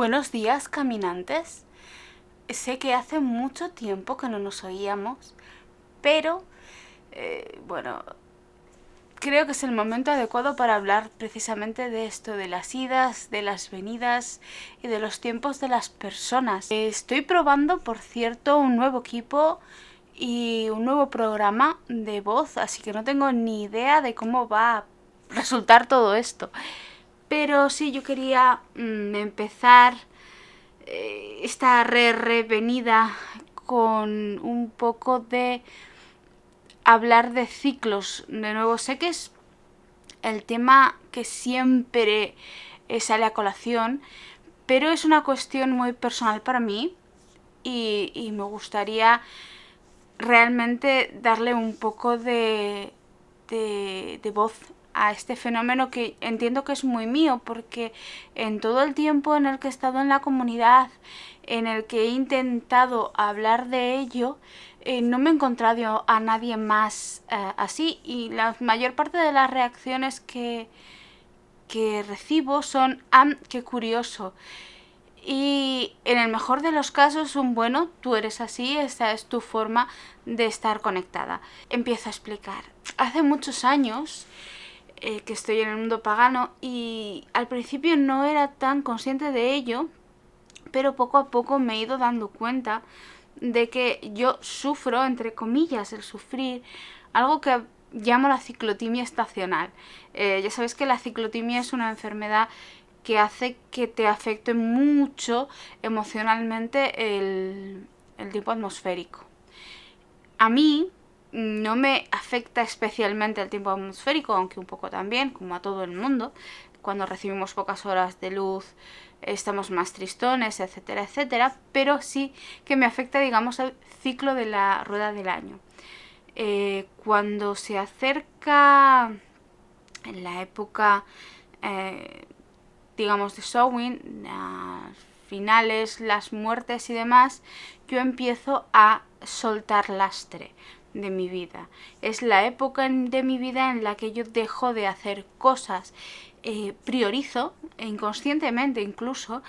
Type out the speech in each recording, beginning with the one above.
Buenos días, caminantes. Sé que hace mucho tiempo que no nos oíamos, pero bueno, creo que es el momento adecuado para hablar precisamente de esto, de las idas, de las venidas y de los tiempos de las personas. Estoy probando, por cierto, un nuevo equipo y un nuevo programa de voz, así que no tengo ni idea de cómo va a resultar todo esto. Pero sí, yo quería empezar esta revenida con un poco de hablar de ciclos. De nuevo, sé que es el tema que siempre sale a colación, pero es una cuestión muy personal para mí y me gustaría realmente darle un poco de voz a este fenómeno que entiendo que es muy mío, porque en todo el tiempo en el que he estado en la comunidad, en el que he intentado hablar de ello, no me he encontrado a nadie más así, y la mayor parte de las reacciones que recibo son qué curioso. Y en el mejor de los casos, bueno, tú eres así, esta es tu forma de estar conectada. Empiezo a explicar. Hace muchos años que estoy en el mundo pagano y al principio no era tan consciente de ello, pero poco a poco me he ido dando cuenta de que yo sufro, entre comillas, el sufrir, algo que llamo la ciclotimia estacional. Ya sabéis que la ciclotimia es una enfermedad que hace que te afecte mucho emocionalmente el tiempo atmosférico. A mí no me afecta especialmente el tiempo atmosférico, aunque un poco también, como a todo el mundo. Cuando recibimos pocas horas de luz estamos más tristones, etcétera, etcétera, pero sí que me afecta, digamos, el ciclo de la rueda del año. Cuando se acerca en la época, digamos, de Samhain, finales, las muertes y demás, yo empiezo a soltar lastre de mi vida. Es la época de mi vida en la que yo dejo de hacer cosas, priorizo, inconscientemente incluso,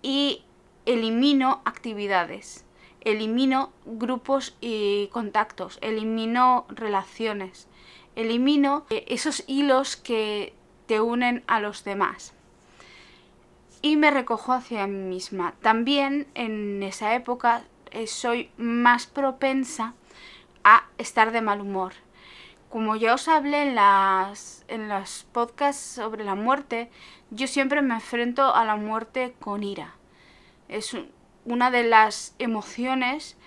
y elimino actividades, elimino grupos y contactos, elimino relaciones, elimino esos hilos que te unen a los demás. Y me recojo hacia mí misma. También en esa época soy más propensa a estar de mal humor. Como ya os hablé en los podcasts sobre la muerte, yo siempre me enfrento a la muerte con ira. Es una de las emociones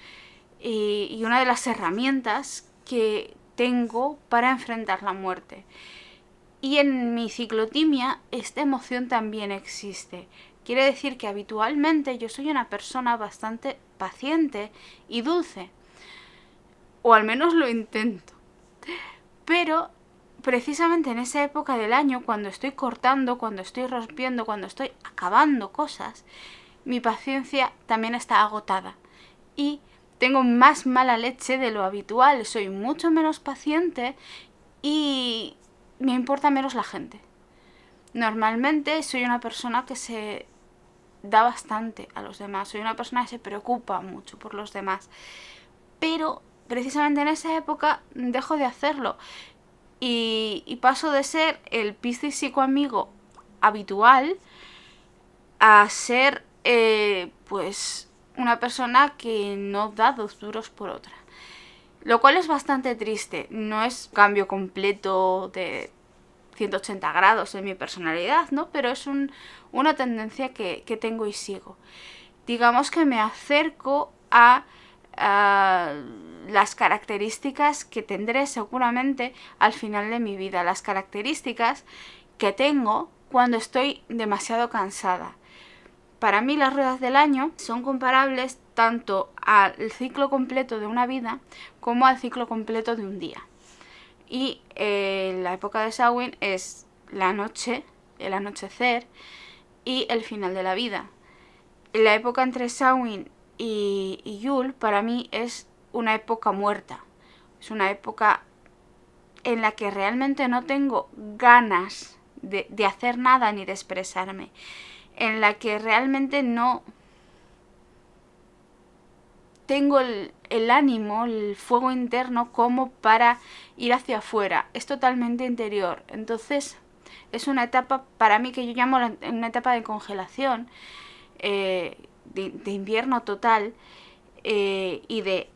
y una de las herramientas que tengo para enfrentar la muerte. Y en mi ciclotimia esta emoción también existe. Quiere decir que habitualmente yo soy una persona bastante paciente y dulce. O al menos lo intento. Pero precisamente en esa época del año, cuando estoy cortando, cuando estoy rompiendo, cuando estoy acabando cosas, mi paciencia también está agotada. Y tengo más mala leche de lo habitual. Soy mucho menos paciente y me importa menos la gente. Normalmente soy una persona que se da bastante a los demás. Soy una persona que se preocupa mucho por los demás. Pero precisamente en esa época dejo de hacerlo. Y paso de ser el piscis psicoamigo habitual a ser, pues, una persona que no da 2 duros por otra. Lo cual es bastante triste. No es un cambio completo de 180 grados en mi personalidad, ¿no? Pero es una tendencia que tengo y sigo. Digamos que me acerco a las características que tendré seguramente al final de mi vida. Las características que tengo cuando estoy demasiado cansada. Para mí las ruedas del año son comparables tanto al ciclo completo de una vida como al ciclo completo de un día. Y la época de Samhain es la noche, el anochecer y el final de la vida. La época entre Samhain y Yule para mí es una época muerta. Es una época en la que realmente no tengo ganas de hacer nada ni de expresarme. en la que realmente no tengo el ánimo, el fuego interno como para ir hacia afuera. Es totalmente interior. Entonces es una etapa para mí que yo llamo una etapa de congelación, de invierno total, y de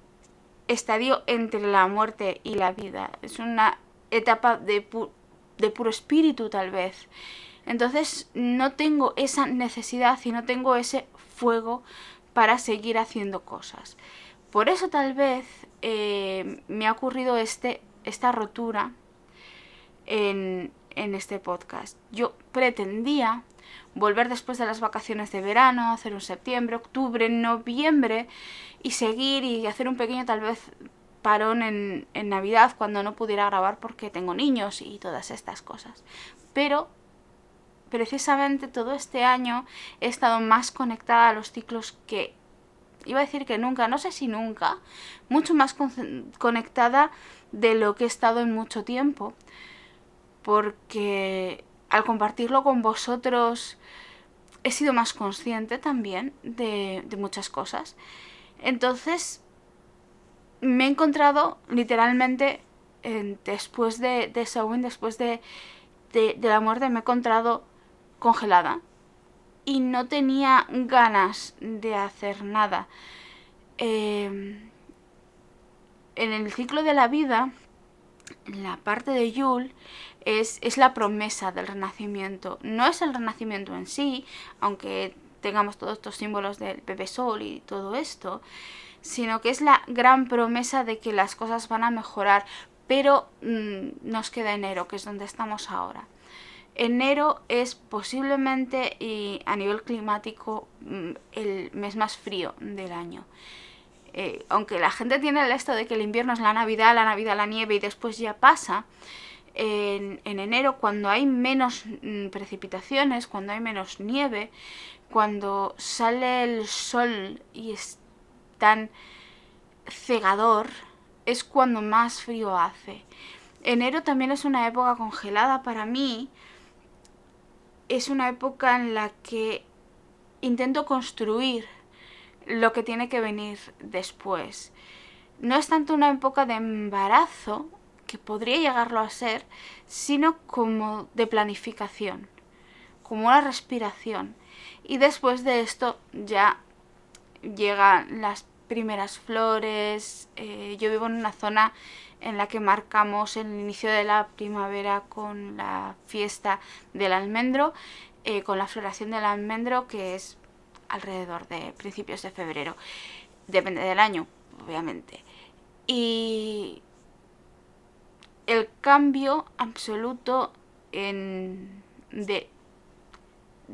estadio entre la muerte y la vida. Es una etapa de puro espíritu, tal vez. Entonces no tengo esa necesidad y no tengo ese fuego para seguir haciendo cosas. Por eso tal vez me ha ocurrido esta rotura en este podcast. Yo pretendía volver después de las vacaciones de verano, hacer un septiembre, octubre, noviembre, y seguir y hacer un pequeño tal vez parón en Navidad cuando no pudiera grabar porque tengo niños y todas estas cosas. Pero precisamente todo este año he estado más conectada a los ciclos que, iba a decir que nunca, no sé si nunca, mucho más conectada de lo que he estado en mucho tiempo, porque al compartirlo con vosotros he sido más consciente también de muchas cosas. Entonces me he encontrado literalmente después de Samhain, después de la muerte, me he encontrado congelada y no tenía ganas de hacer nada. En el ciclo de la vida, la parte de Yule es la promesa del renacimiento. No es el renacimiento en sí, aunque tengamos todos estos símbolos del bebé sol y todo esto, sino que es la gran promesa de que las cosas van a mejorar. Pero nos queda enero, que es donde estamos ahora. Enero es posiblemente, y a nivel climático, el mes más frío del año. Aunque la gente tiene el esto de que el invierno es la Navidad la nieve y después ya pasa, en enero, cuando hay menos precipitaciones, cuando hay menos nieve, cuando sale el sol y es tan cegador, es cuando más frío hace. Enero también es una época congelada para mí. Es una época en la que intento construir lo que tiene que venir después. No es tanto una época de embarazo, que podría llegarlo a ser, sino como de planificación, como una respiración. Y después de esto ya llegan las primeras flores. Yo vivo en una zona en la que marcamos el inicio de la primavera con la fiesta del almendro, con la floración del almendro, que es alrededor de principios de febrero. Depende del año, obviamente. Y el cambio absoluto de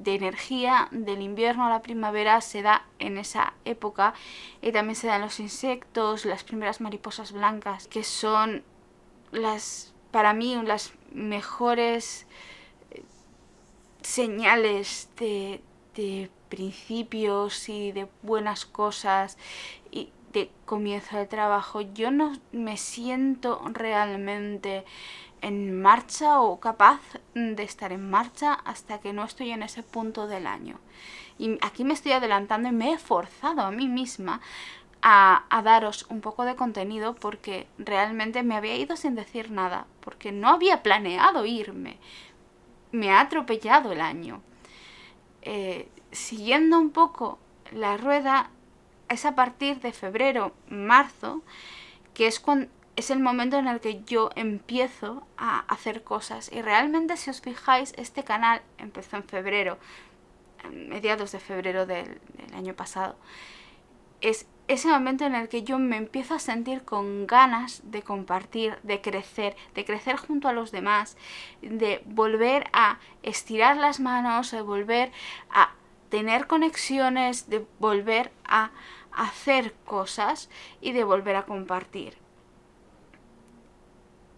energía del invierno a la primavera se da en esa época, y también se dan los insectos, las primeras mariposas blancas, que son para mí las mejores señales de principios y de buenas cosas y de comienzo de trabajo. Yo no me siento realmente en marcha o capaz de estar en marcha hasta que no estoy en ese punto del año. Y aquí me estoy adelantando y me he forzado a mí misma a daros un poco de contenido, porque realmente me había ido sin decir nada, porque no había planeado irme. Me ha atropellado el año. Siguiendo un poco la rueda, es a partir de febrero, marzo, que es el momento en el que yo empiezo a hacer cosas. Y realmente, si os fijáis, este canal empezó en febrero, mediados de febrero del año pasado. Es ese momento en el que yo me empiezo a sentir con ganas de compartir, de crecer junto a los demás, de volver a estirar las manos, de volver a tener conexiones, de volver a hacer cosas y de volver a compartir.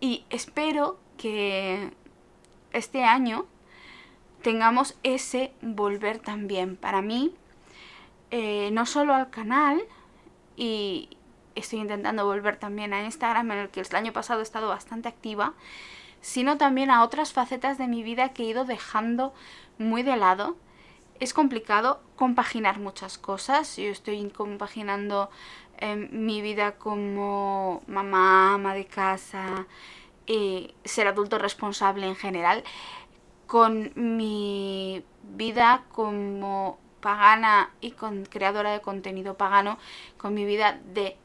Y espero que este año tengamos ese volver también. Para mí, no solo al canal, y estoy intentando volver también a Instagram, en el que el año pasado he estado bastante activa, sino también a otras facetas de mi vida que he ido dejando muy de lado, es complicado compaginar muchas cosas. Yo estoy compaginando mi vida como mamá, ama de casa, ser adulto responsable en general, con mi vida como pagana y creadora de contenido pagano, con mi vida de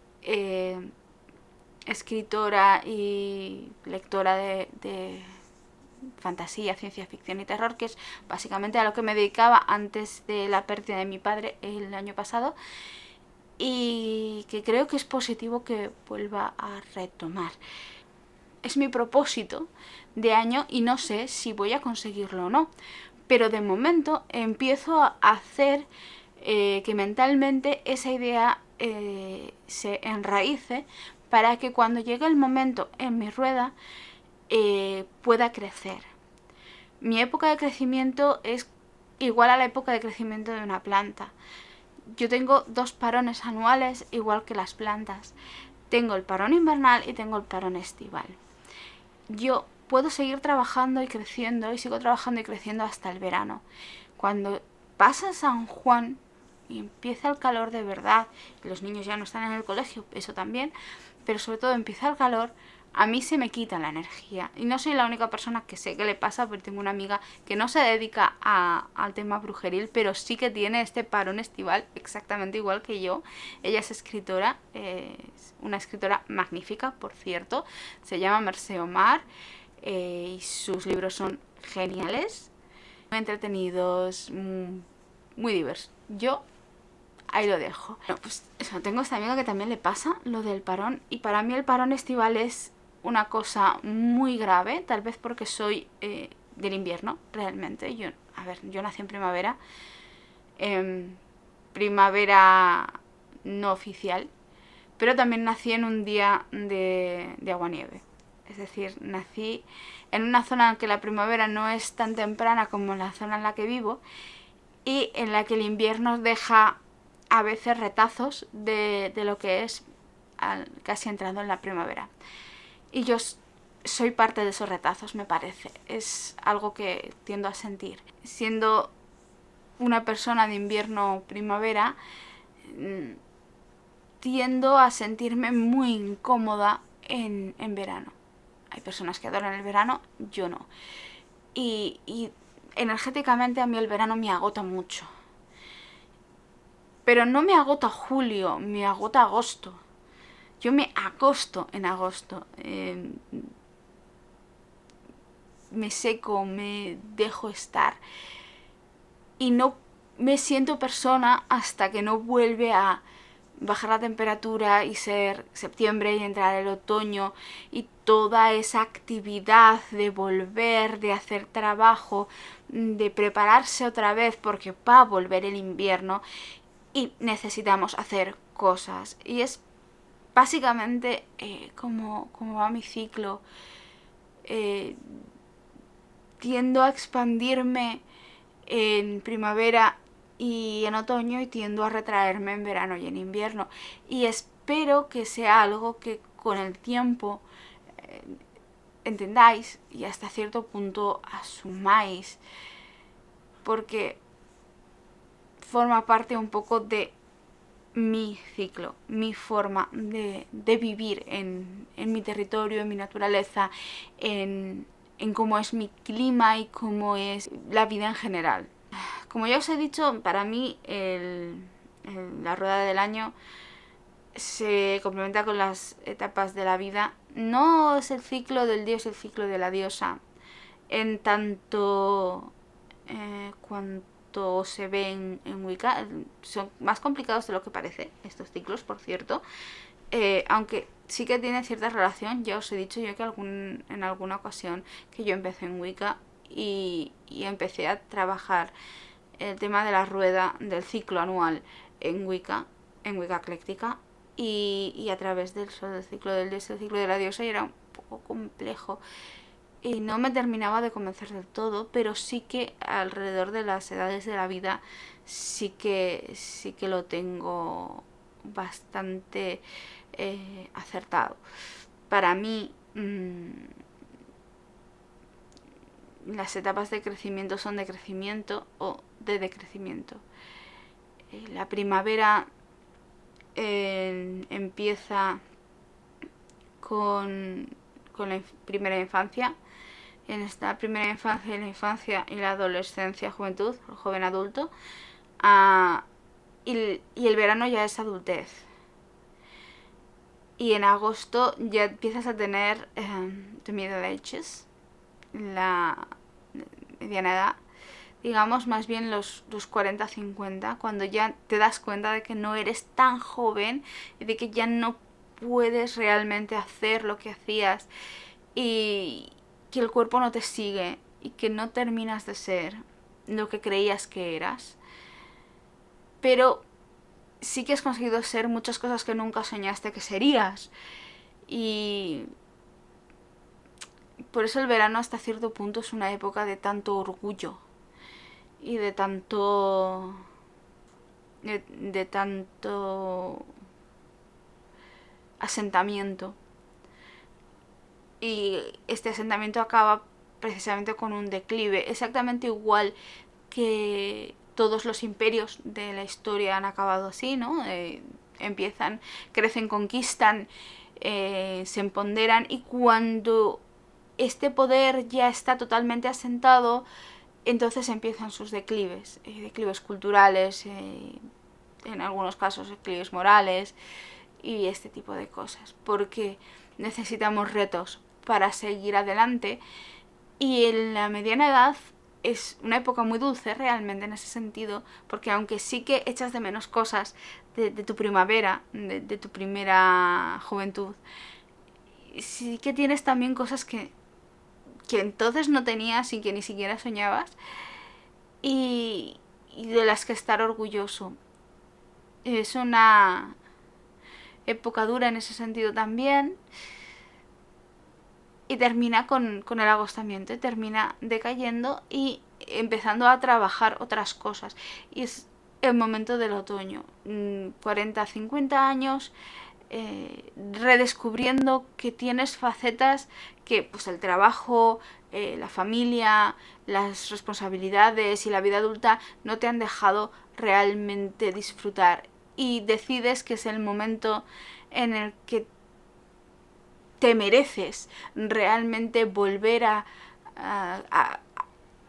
escritora y lectora de fantasía, ciencia ficción y terror, que es básicamente a lo que me dedicaba antes de la pérdida de mi padre el año pasado, y que creo que es positivo que vuelva a retomar. Es mi propósito de año y no sé si voy a conseguirlo o no, pero de momento empiezo a hacer que mentalmente esa idea se enraíce para que cuando llegue el momento en mi rueda pueda crecer. Mi época de crecimiento es igual a la época de crecimiento de una planta. Yo tengo 2 parones anuales igual que las plantas. Tengo el parón invernal y tengo el parón estival. Yo puedo seguir trabajando y creciendo, y sigo trabajando y creciendo hasta el verano. Cuando pasa San Juan y empieza el calor de verdad, y los niños ya no están en el colegio, eso también, pero sobre todo empieza el calor, a mí se me quita la energía. Y no soy la única persona que sé que le pasa, porque tengo una amiga que no se dedica al tema brujeril, pero sí que tiene este parón estival exactamente igual que yo. Ella es escritora, una escritora magnífica, por cierto, se llama Mercè Omar, y sus libros son geniales, muy entretenidos, muy diversos. Yo ahí lo dejo. Bueno, pues eso, tengo esta amiga que también le pasa lo del parón, y para mí el parón estival es una cosa muy grave, tal vez porque soy del invierno, realmente. Yo nací en primavera, primavera no oficial, pero también nací en un día de aguanieve. Es decir, nací en una zona en que la primavera no es tan temprana como en la zona en la que vivo, y en la que el invierno deja a veces retazos de lo que es casi entrando en la primavera. Y yo soy parte de esos retazos, me parece. Es algo que tiendo a sentir. Siendo una persona de invierno-primavera, tiendo a sentirme muy incómoda en verano. Hay personas que adoran el verano, yo no. Y energéticamente a mí el verano me agota mucho. Pero no me agota julio, me agota agosto. Yo me acosto en agosto. Me seco, me dejo estar. Y no me siento persona hasta que no vuelve a bajar la temperatura y ser septiembre y entrar el otoño, y toda esa actividad de volver, de hacer trabajo, de prepararse otra vez porque va a volver el invierno y necesitamos hacer cosas. Y es básicamente como va mi ciclo. Tiendo a expandirme en primavera y en otoño, y tiendo a retraerme en verano y en invierno. Y espero que sea algo que con el tiempo entendáis y hasta cierto punto asumáis, porque forma parte un poco de mi ciclo, mi forma de vivir en mi territorio, en mi naturaleza, en cómo es mi clima y cómo es la vida en general. Como ya os he dicho, para mí la rueda del año se complementa con las etapas de la vida. No es el ciclo del dios, el ciclo de la diosa, en tanto cuanto se ve en Wicca. Son más complicados de lo que parece estos ciclos, por cierto, aunque sí que tiene cierta relación. Ya os he dicho yo que en alguna ocasión que yo empecé en Wicca y empecé a trabajar el tema de la rueda del ciclo anual en Wicca ecléctica, y a través del ciclo del dios, el ciclo de la diosa, y era un poco complejo y no me terminaba de convencer del todo, pero sí que alrededor de las edades de la vida sí que lo tengo bastante acertado. Para mí las etapas de crecimiento son de crecimiento, o de decrecimiento. La primavera empieza con la primera infancia. En esta primera infancia, la infancia y la adolescencia, juventud, el joven adulto, y el verano ya es adultez. Y en agosto ya empiezas a tener the middle ages, la mediana edad, digamos más bien los 40-50, cuando ya te das cuenta de que no eres tan joven y de que ya no puedes realmente hacer lo que hacías y que el cuerpo no te sigue y que no terminas de ser lo que creías que eras. Pero sí que has conseguido ser muchas cosas que nunca soñaste que serías. Y por eso el verano hasta cierto punto es una época de tanto orgullo y de tanto asentamiento. Y este asentamiento acaba precisamente con un declive, exactamente igual que todos los imperios de la historia han acabado así, ¿no? Empiezan, crecen, conquistan, se empoderan, y cuando este poder ya está totalmente asentado, entonces empiezan sus declives, declives culturales, en algunos casos declives morales y este tipo de cosas, porque necesitamos retos para seguir adelante. Y en la mediana edad es una época muy dulce realmente en ese sentido, porque aunque sí que echas de menos cosas de tu primavera, de tu primera juventud, sí que tienes también cosas que entonces no tenías y que ni siquiera soñabas, y de las que estar orgulloso. Es una época dura en ese sentido también, y termina con el agostamiento, y termina decayendo y empezando a trabajar otras cosas. Y es el momento del otoño, 40-50 años, redescubriendo que tienes facetas que pues el trabajo, la familia, las responsabilidades y la vida adulta no te han dejado realmente disfrutar, y decides que es el momento en el que te mereces realmente volver a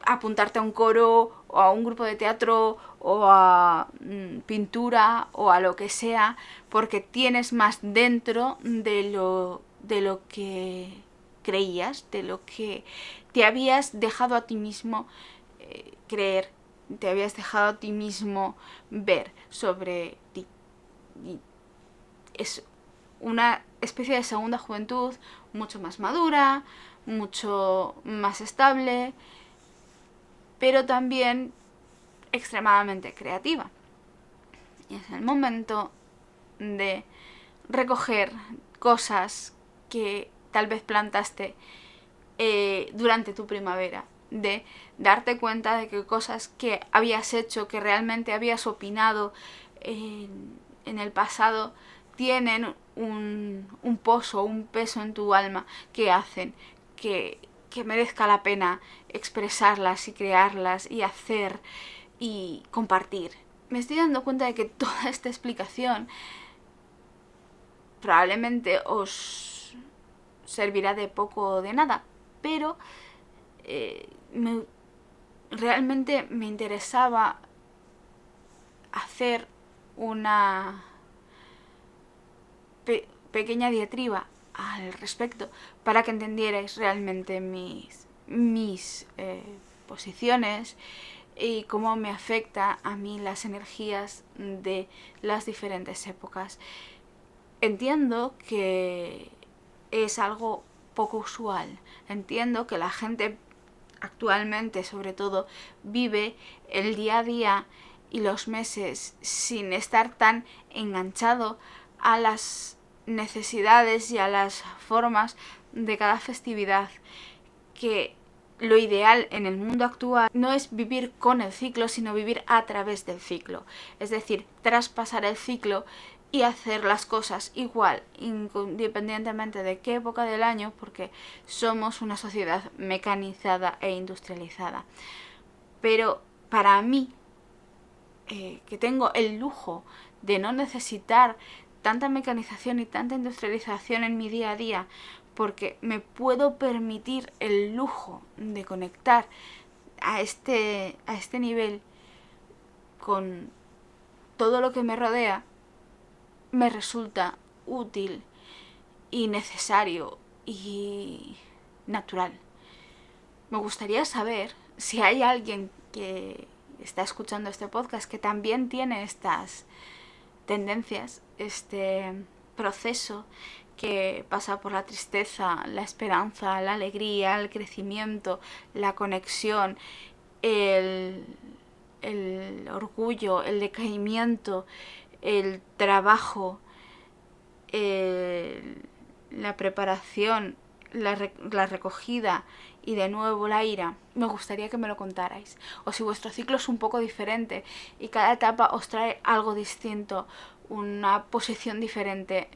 apuntarte a un coro o a un grupo de teatro o a pintura o a lo que sea, porque tienes más dentro de lo que creías, de lo que te habías dejado a ti mismo creer, te habías dejado a ti mismo ver sobre ti. Y es una especie de segunda juventud mucho más madura, mucho más estable, pero también extremadamente creativa. Y es el momento de recoger cosas que tal vez plantaste durante tu primavera, de darte cuenta de que cosas que habías hecho, que realmente habías opinado en el pasado, tienen un pozo, un peso en tu alma que hacen que merezca la pena expresarlas y crearlas y hacer y compartir. Me estoy dando cuenta de que toda esta explicación probablemente os servirá de poco o de nada, pero realmente me interesaba hacer una pequeña diatriba al respecto para que entendierais realmente mis posiciones y cómo me afecta a mí las energías de las diferentes épocas. Entiendo que es algo poco usual, entiendo que la gente actualmente sobre todo vive el día a día y los meses sin estar tan enganchado a las necesidades y a las formas de cada festividad, que lo ideal en el mundo actual no es vivir con el ciclo, sino vivir a través del ciclo, es decir, traspasar el ciclo y hacer las cosas igual, independientemente de qué época del año, porque somos una sociedad mecanizada e industrializada. Pero para mí que tengo el lujo de no necesitar tanta mecanización y tanta industrialización en mi día a día, porque me puedo permitir el lujo de conectar a este nivel con todo lo que me rodea, me resulta útil y necesario y natural. Me gustaría saber si hay alguien que está escuchando este podcast que también tiene estas tendencias, este proceso que pasa por la tristeza, la esperanza, la alegría, el crecimiento, la conexión, el orgullo, el decaimiento, el trabajo, la preparación, la recogida y de nuevo la ira. Me gustaría que me lo contarais. O si vuestro ciclo es un poco diferente y cada etapa os trae algo distinto, una posición diferente,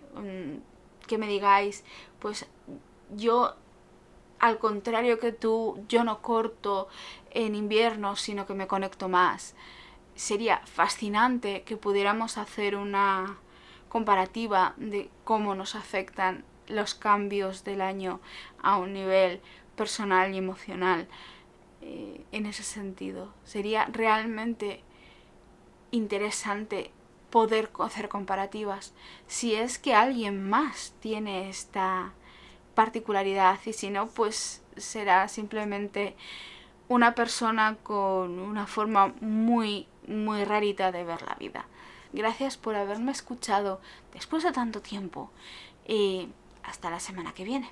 que me digáis, pues yo, al contrario que tú, yo no corto en invierno, sino que me conecto más. Sería fascinante que pudiéramos hacer una comparativa de cómo nos afectan los cambios del año a un nivel personal y emocional. En ese sentido, sería realmente interesante poder hacer comparativas, si es que alguien más tiene esta particularidad, y si no, pues será simplemente una persona con una forma muy rarita de ver la vida. Gracias por haberme escuchado después de tanto tiempo y hasta la semana que viene.